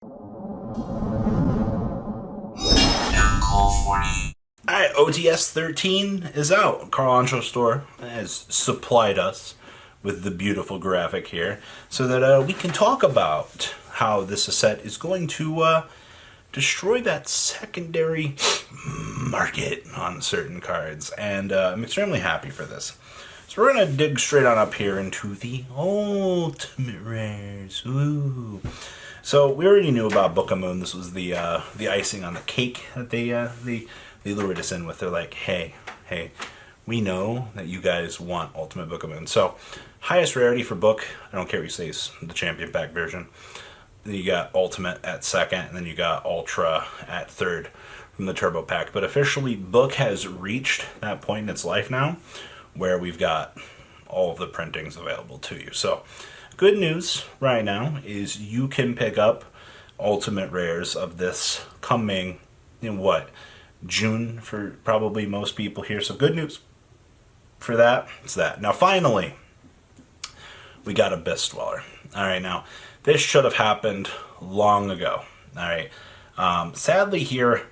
Alright, OTS 13 is out. Carl Ancho Store has supplied us with the beautiful graphic here so that we can talk about how this set is going to destroy that secondary market on certain cards. And I'm extremely happy for this. So we're going to dig straight on up here into the Ultimate Rares. Ooh. So we already knew about Book of Moon. This was the icing on the cake that they lured us in with. They're like, hey, we know that you guys want Ultimate Book of Moon. So highest rarity for Book, I don't care what you say, is the Champion Pack version. Then you got Ultimate at second, and then you got Ultra at third from the Turbo Pack. But officially, Book has reached that point in its life now where we've got all of the printings available to you. So good news right now is you can pick up Ultimate Rares of this coming in June for probably most people here. So good news for that. It's that. Now finally, we got Abyss Dweller. Alright, now this should have happened long ago. Alright. Sadly here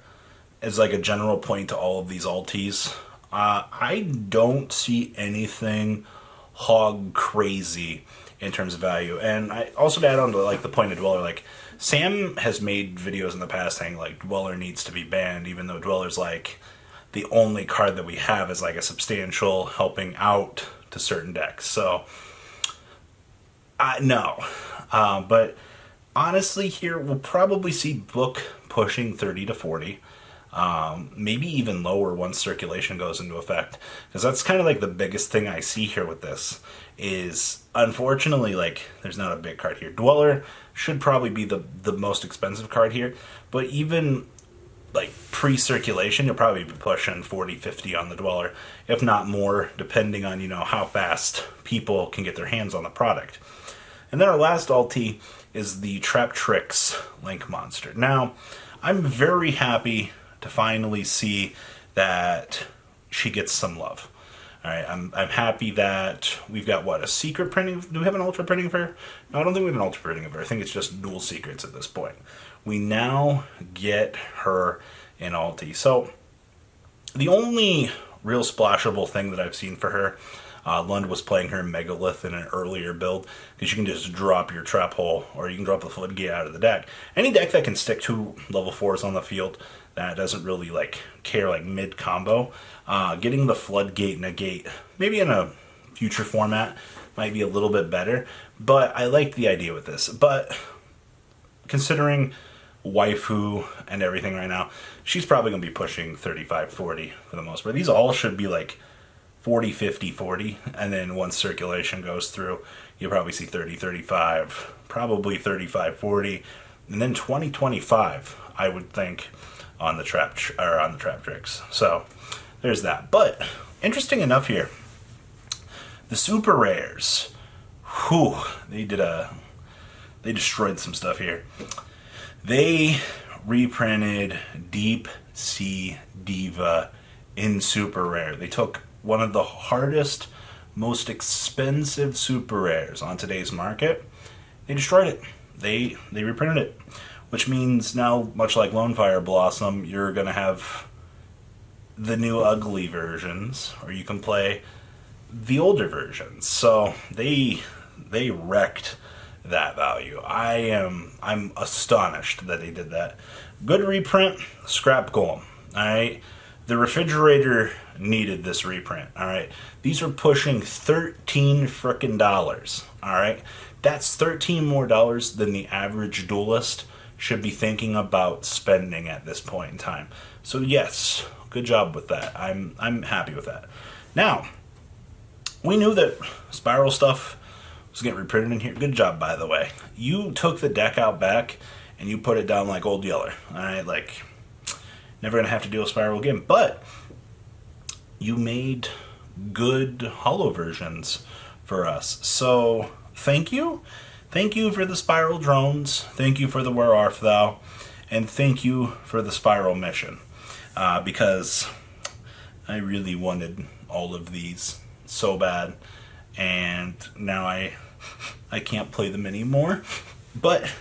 is like a general point to all of these alties. I don't see anything hog crazy in terms of value. And I also to add on to like the point of Dweller, like Sam has made videos in the past saying like Dweller needs to be banned, even though Dweller's like the only card that we have is like a substantial helping out to certain decks. So no. But honestly here we'll probably see Book pushing 30 to 40. Maybe even lower once circulation goes into effect, because that's kind of like the biggest thing I see here with this is unfortunately like there's not a big card here. Dweller should probably be the most expensive card here, but even like pre-circulation you'll probably be pushing 40-50 on the Dweller, if not more, depending on how fast people can get their hands on the product. And then our last alti is the Trap Tricks Link Monster. Now I'm very happy to finally see that she gets some love. Alright, I'm happy that we've got, a secret printing? Do we have an ultra printing of her? No, I don't think we have an ultra printing of her. I think it's just dual secrets at this point. We now get her in ulti. So, the only real splashable thing that I've seen for her, Lund was playing her Megalith in an earlier build, because you can just drop your Trap Hole, or you can drop the Floodgate out of the deck. Any deck that can stick 2 level 4s on the field, that doesn't really care mid combo, getting the Floodgate negate, maybe in a future format, might be a little bit better, but I like the idea with this. But considering waifu and everything right now, she's probably going to be pushing 35-40 for the most part. These all should be 40-50-40, and then once circulation goes through, you'll probably see 30-35, probably 35-40, and then 20-25, I would think, on the trap tricks. So there's that. But interesting enough here, the super rares, they destroyed some stuff here. They reprinted Deep Sea Diva in super rare. They took one of the hardest, most expensive super rares on today's market. They destroyed it. They reprinted it, which means now, much like Lone Fire Blossom, you're going to have the new ugly versions, or you can play the older versions. So they wrecked that value. I'm astonished that they did that. Good reprint, Scrap Golem. Alright, the refrigerator needed this reprint. Alright, these are pushing $13 frickin' dollars. Alright, that's $13 more than the average duelist should be thinking about spending at this point in time. So yes, good job with that. I'm happy with that. Now, we knew that Spiral stuff was getting reprinted in here. Good job, by the way. You took the deck out back and you put it down like Old Yeller. Alright, never gonna have to deal with Spiral again. But you made good holo versions for us. So thank you. Thank you for the Spiral drones. Thank you for the Where Art Thou? And thank you for the Spiral mission. Because I really wanted all of these so bad. And now I can't play them anymore. But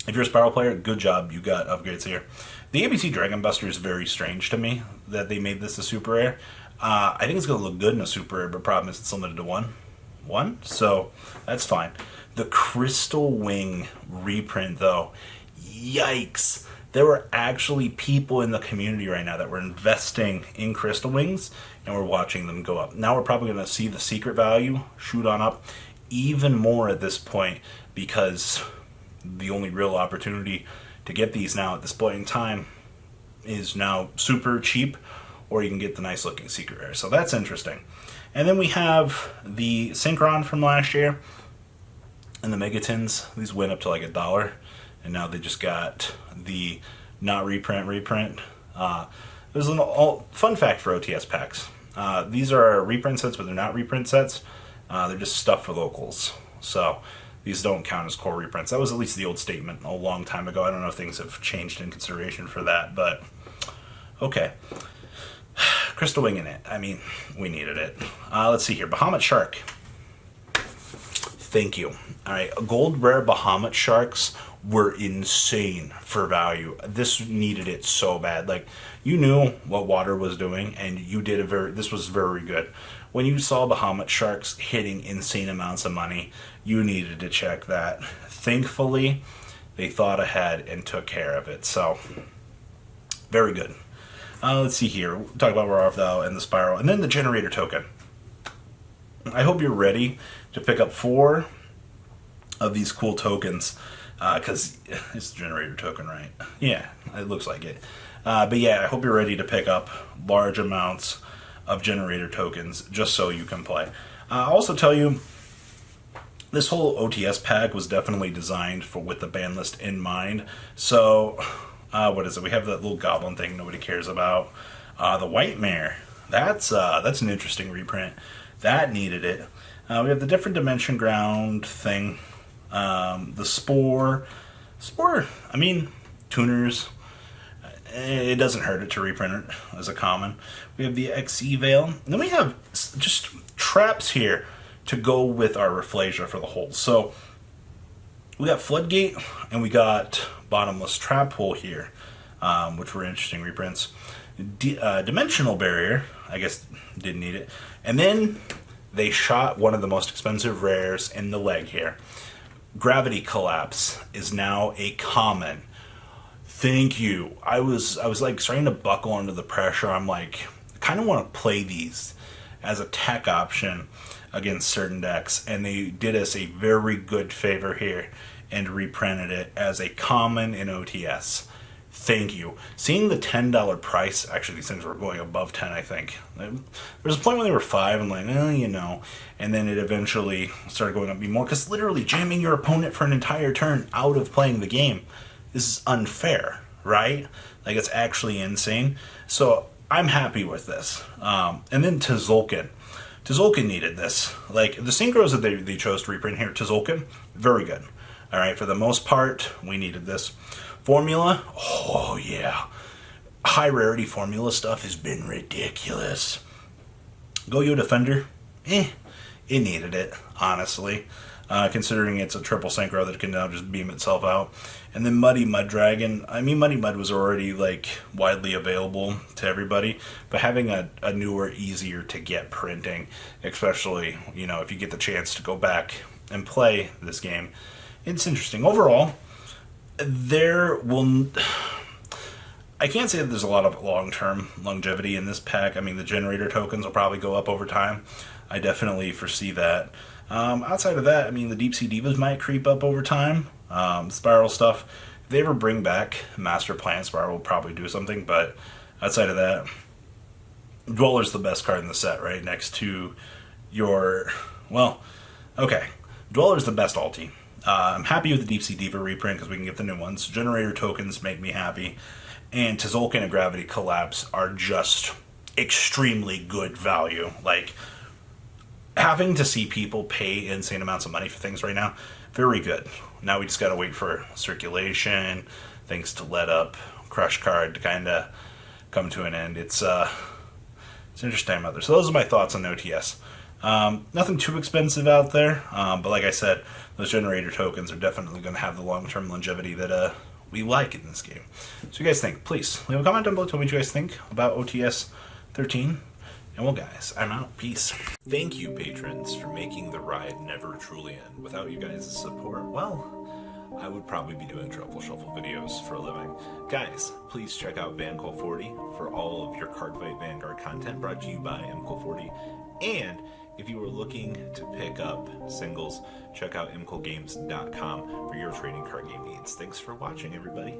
If you're a Spiral player, good job, you got upgrades here. The ABC Dragon Buster is very strange to me that they made this a super rare. I think it's going to look good in a super rare, but problem is it's limited to one, so that's fine. The Crystal Wing reprint, though, yikes. There were actually people in the community right now that were investing in Crystal Wings, and we're watching them go up. Now we're probably going to see the secret value shoot on up even more at this point, because the only real opportunity to get these now at this point in time is now super cheap, or you can get the nice looking secret rare. So that's interesting. And then we have the Synchron from last year and the Megatins. These went up to like $1, and now they just got the not reprint. There's a fun fact for OTS packs. These are reprint sets, but they're not reprint sets. They're just stuff for locals. So these don't count as core reprints. That was at least the old statement a long time ago. I don't know if things have changed in consideration for that, but okay. Crystal Wing in it. I mean, we needed it. Let's see here. Bahamut Shark. Thank you. All right, gold rare Bahamut Sharks were insane for value. This needed it so bad. Like, you knew what water was doing, and you did this was very good. When you saw Bahamut Sharks hitting insane amounts of money, you needed to check that. Thankfully, they thought ahead and took care of it. So, very good. Let's see here. We'll talk about Raw though and the Spiral, and then the generator token. I hope you're ready to pick up 4 of these cool tokens, because it's the generator token, right? Yeah, it looks like it. But yeah, I hope you're ready to pick up large amounts of generator tokens just so you can play. I'll also tell you, this whole OTS pack was definitely designed with the ban list in mind. So, what is it? We have that little goblin thing nobody cares about. The White Mare. That's an interesting reprint. That needed it. We have the different dimension ground thing. The Spore. I mean, tuners. It doesn't hurt it to reprint it as a common. We have the XE Veil. And then we have just traps here to go with our Rafflesia for the holes. So we got Floodgate and we got Bottomless Trap Hole here, which were interesting reprints. Dimensional Barrier, I guess didn't need it. And then they shot one of the most expensive rares in the leg here. Gravity Collapse is now a common. Thank you. I was like starting to buckle under the pressure. I'm like, I kind of want to play these as a tech option against certain decks, and they did us a very good favor here and reprinted it as a common in OTS. Thank you. Seeing the $10 price, actually these things were going above 10, I think. There was a point when they were 5, and like, you know, and then it eventually started going up even more, because literally jamming your opponent for an entire turn out of playing the game is unfair, right? Like, it's actually insane. So I'm happy with this. And then Tzolk'in. Tzolk'in needed this. Like, the synchros that they chose to reprint here, Tzolk'in, very good. All right, for the most part, we needed this. Formula, oh yeah. High rarity formula stuff has been ridiculous. Go-Yo Defender, it needed it, honestly. Considering it's a triple synchro that can now just beam itself out. And then Muddy Mud Dragon. I mean, Muddy Mud was already like widely available to everybody, but having a newer, easier to get printing, especially, you know, if you get the chance to go back and play this game, it's interesting. Overall, I can't say that there's a lot of long-term longevity in this pack. I mean, the generator tokens will probably go up over time. I definitely foresee that. Outside of that, I mean, the Deep Sea Divas might creep up over time. Spiral stuff, if they ever bring back Master Plan, Spiral will probably do something, but outside of that, Dweller's the best card in the set, right? Next to your, well, okay, Dweller's the best alti. I'm happy with the Deep Sea Diva reprint because we can get the new ones. Generator tokens make me happy. And Tzolk'in and Gravity Collapse are just extremely good value. Like, having to see people pay insane amounts of money for things right now, very good. Now we just got to wait for circulation, things to let up, Crush card to kind of come to an end. It's interesting out there. So those are my thoughts on OTS. Nothing too expensive out there, but like I said, those generator tokens are definitely going to have the long-term longevity that we like in this game. So you guys think, please leave a comment down below, tell me what you guys think about OTS 13. And well, guys, I'm out. Peace. Thank you, patrons, for making the ride never truly end. Without you guys' support, well, I would probably be doing Truffle Shuffle videos for a living. Guys, please check out VanCall40 for all of your Cardfight Vanguard content brought to you by MCall40. And if you are looking to pick up singles, check out mcallgames.com for your trading card game needs. Thanks for watching, everybody.